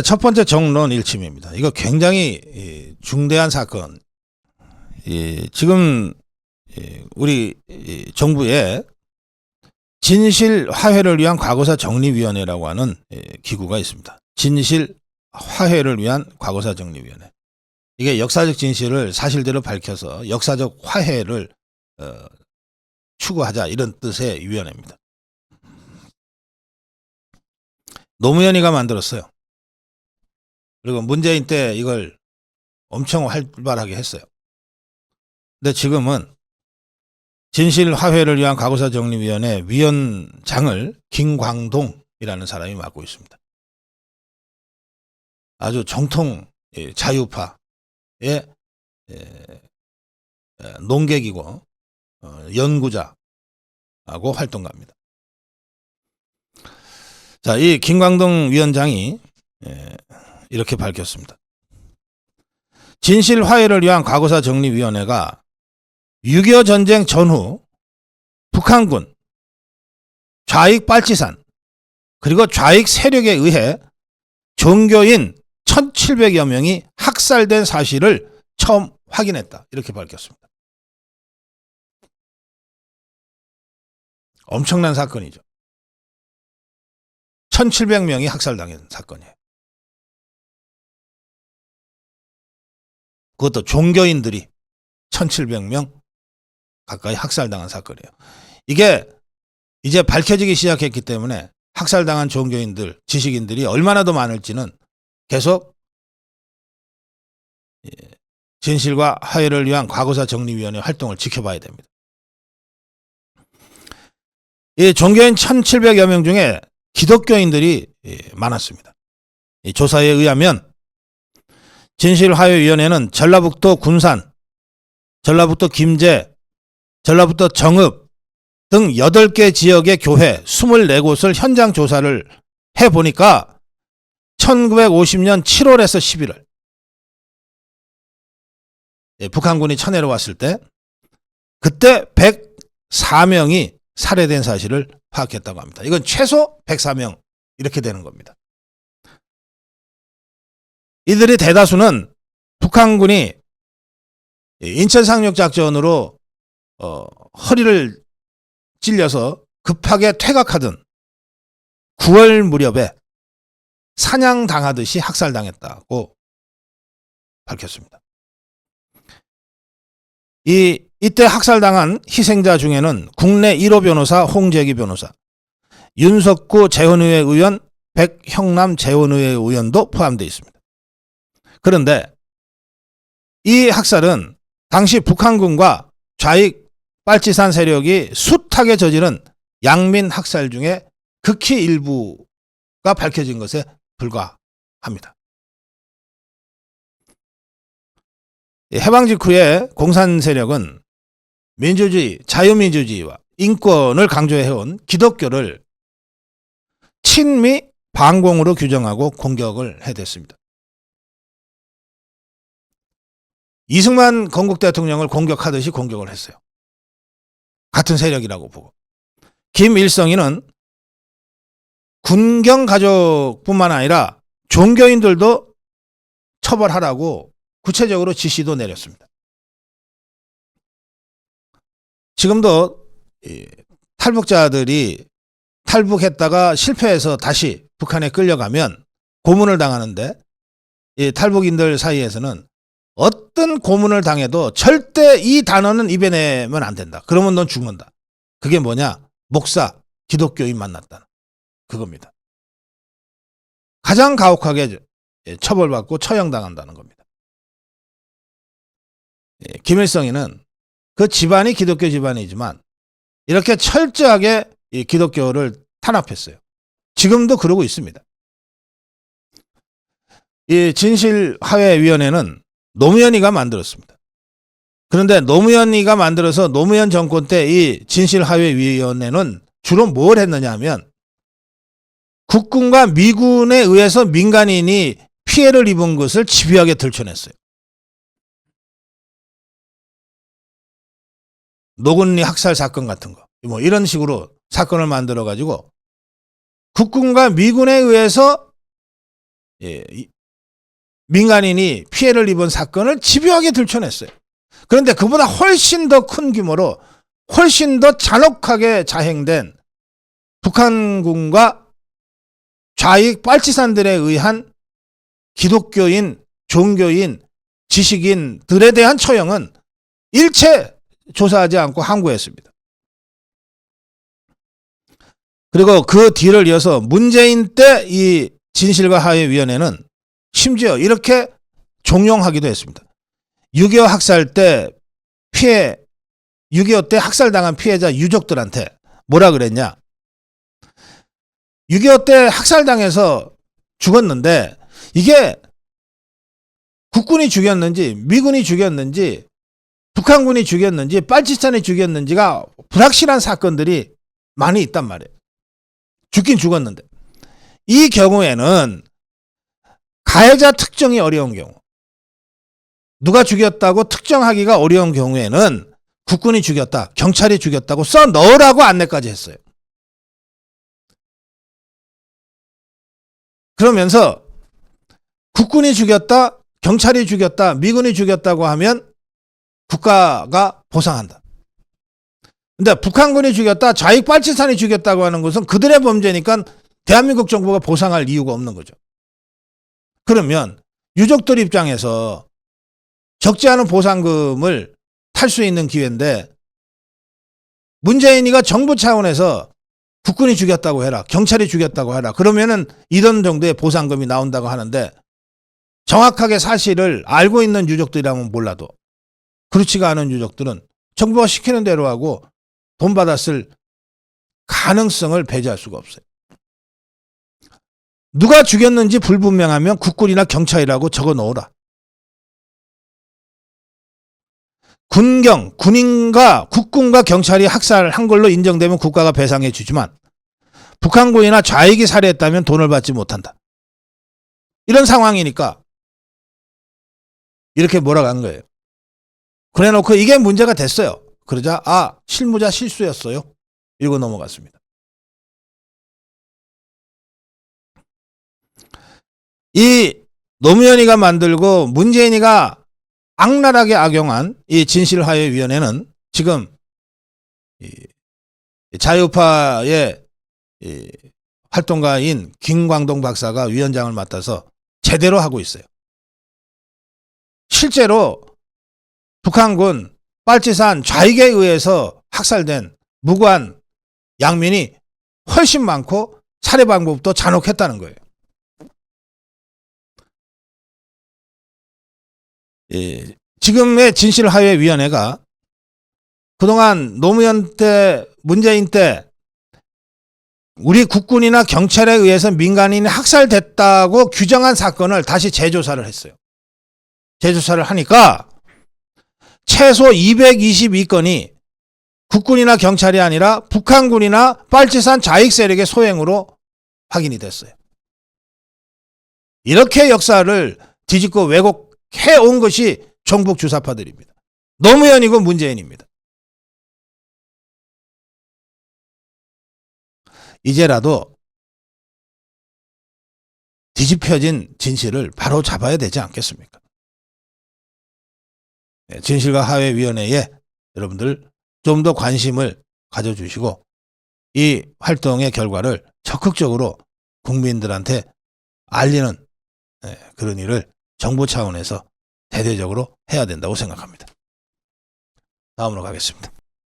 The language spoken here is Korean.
첫 번째 정론 일침입니다. 이거 굉장히 중대한 사건. 지금 우리 정부에 진실 화해를 위한 과거사 정리위원회라고 하는 기구가 있습니다. 진실 화해를 위한 과거사 정리위원회. 이게 역사적 진실을 사실대로 밝혀서 역사적 화해를 추구하자, 이런 뜻의 위원회입니다. 노무현이가 만들었어요. 그리고 문재인 때 이걸 엄청 활발하게 했어요. 근데 지금은 진실 화해를 위한 과거사 정리위원회 위원장을 김광동이라는 사람이 맡고 있습니다. 아주 정통 자유파의 농객이고 연구자하고 활동가입니다. 자, 이 김광동 위원장이 이렇게 밝혔습니다. 진실 화해를 위한 과거사 정리위원회가 6.25 전쟁 전후 북한군, 좌익 빨치산, 그리고 좌익 세력에 의해 종교인 1,700여 명이 학살된 사실을 처음 확인했다, 이렇게 밝혔습니다. 엄청난 사건이죠. 1,700명이 학살당한 사건이에요. 그것도 종교인들이 1,700명 가까이 학살당한 사건이에요. 이게 이제 밝혀지기 시작했기 때문에 학살당한 종교인들, 지식인들이 얼마나 더 많을지는 계속 진실과 화해를 위한 과거사 정리위원회 활동을 지켜봐야 됩니다. 이 종교인 1,700여 명 중에 기독교인들이 많았습니다. 이 조사에 의하면 진실화해위원회는 전라북도 군산, 전라북도 김제, 전라북도 정읍 등 8개 지역의 교회 24곳을 현장 조사를 해보니까 1950년 7월에서 11월 북한군이 쳐내려왔을 때 그때 104명이 살해된 사실을 파악했다고 합니다. 이건 최소 104명 이렇게 되는 겁니다. 이들의 대다수는 북한군이 인천 상륙작전으로 허리를 찔려서 급하게 퇴각하던 9월 무렵에 사냥당하듯이 학살당했다고 밝혔습니다. 이때 학살당한 희생자 중에는 국내 1호 변호사 홍재기 변호사, 윤석구 재헌의회 의원, 백형남 재헌의회 의원도 포함되어 있습니다. 그런데 이 학살은 당시 북한군과 좌익 빨치산 세력이 숱하게 저지른 양민 학살 중에 극히 일부가 밝혀진 것에 불과합니다. 해방 직후에 공산 세력은 민주주의, 자유민주주의와 인권을 강조해온 기독교를 친미 반공으로 규정하고 공격을 해댔습니다. 이승만 건국 대통령을 공격하듯이 공격을 했어요. 같은 세력이라고 보고. 김일성이는 군경 가족뿐만 아니라 종교인들도 처벌하라고 구체적으로 지시도 내렸습니다. 지금도 탈북자들이 탈북했다가 실패해서 다시 북한에 끌려가면 고문을 당하는데, 이 탈북인들 사이에서는 어떤 고문을 당해도 절대 이 단어는 입에 내면 안 된다. 그러면 넌 죽는다. 그게 뭐냐? 목사, 기독교인 만났다. 그겁니다. 가장 가혹하게 처벌받고 처형당한다는 겁니다. 김일성이는 그 집안이 기독교 집안이지만 이렇게 철저하게 이 기독교를 탄압했어요. 지금도 그러고 있습니다. 이 진실화해위원회는 노무현이가 만들었습니다. 그런데 노무현이가 만들어서 노무현 정권 때 이 진실화해위원회는 주로 뭘 했느냐 하면 국군과 미군에 의해서 민간인이 피해를 입은 것을 집요하게 들춰냈어요. 노근리 학살 사건 같은 거, 뭐 이런 식으로 사건을 만들어 가지고 국군과 미군에 의해서 민간인이 피해를 입은 사건을 집요하게 들춰냈어요. 그런데 그보다 훨씬 더 큰 규모로 훨씬 더 잔혹하게 자행된 북한군과 좌익 빨치산들에 의한 기독교인, 종교인, 지식인들에 대한 처형은 일체 조사하지 않고 항고했습니다. 그리고 그 뒤를 이어서 문재인 때 이 진실과 화해위원회는 심지어 이렇게 종용하기도 했습니다. 6.25 학살 때 6.25 때 학살당한 피해자 유족들한테 뭐라 그랬냐? 6.25 때 학살당해서 죽었는데 이게 국군이 죽였는지 미군이 죽였는지 북한군이 죽였는지 빨치산이 죽였는지가 불확실한 사건들이 많이 있단 말이에요. 죽긴 죽었는데. 이 경우에는 가해자 특정이 어려운 경우, 누가 죽였다고 특정하기가 어려운 경우에는 국군이 죽였다, 경찰이 죽였다고 써 넣으라고 안내까지 했어요. 그러면서 국군이 죽였다, 경찰이 죽였다, 미군이 죽였다고 하면 국가가 보상한다. 근데 북한군이 죽였다, 좌익 빨치산이 죽였다고 하는 것은 그들의 범죄니까 대한민국 정부가 보상할 이유가 없는 거죠. 그러면 유족들 입장에서 적지 않은 보상금을 탈 수 있는 기회인데 문재인이가 정부 차원에서 국군이 죽였다고 해라, 경찰이 죽였다고 해라. 그러면은 이런 정도의 보상금이 나온다고 하는데 정확하게 사실을 알고 있는 유족들이라면 몰라도 그렇지가 않은 유족들은 정부가 시키는 대로 하고 돈 받았을 가능성을 배제할 수가 없어요. 누가 죽였는지 불분명하면 국군이나 경찰이라고 적어 놓으라. 군인과 국군과 경찰이 학살한 걸로 인정되면 국가가 배상해 주지만 북한군이나 좌익이 살해했다면 돈을 받지 못한다. 이런 상황이니까 이렇게 몰아간 거예요. 그래놓고 이게 문제가 됐어요. 그러자 실무자 실수였어요. 이러고 넘어갔습니다. 이 노무현이가 만들고 문재인이가 악랄하게 악용한 이 진실화해위원회는 지금 자유파의 활동가인 김광동 박사가 위원장을 맡아서 제대로 하고 있어요. 실제로 북한군 빨치산 좌익에 의해서 학살된 무고한 양민이 훨씬 많고 살해 방법도 잔혹했다는 거예요. 지금의 진실화해위원회가 그동안 노무현 때, 문재인 때 우리 국군이나 경찰에 의해서 민간인이 학살됐다고 규정한 사건을 다시 재조사를 했어요. 재조사를 하니까 최소 222건이 국군이나 경찰이 아니라 북한군이나 빨치산 좌익 세력의 소행으로 확인이 됐어요. 이렇게 역사를 뒤집고 왜곡해온 것이 종북 주사파들입니다. 노무현이고 문재인입니다. 이제라도 뒤집혀진 진실을 바로 잡아야 되지 않겠습니까? 진실과 화해위원회에 여러분들 좀 더 관심을 가져주시고 이 활동의 결과를 적극적으로 국민들한테 알리는 그런 일을 정부 차원에서 대대적으로 해야 된다고 생각합니다. 다음으로 가겠습니다.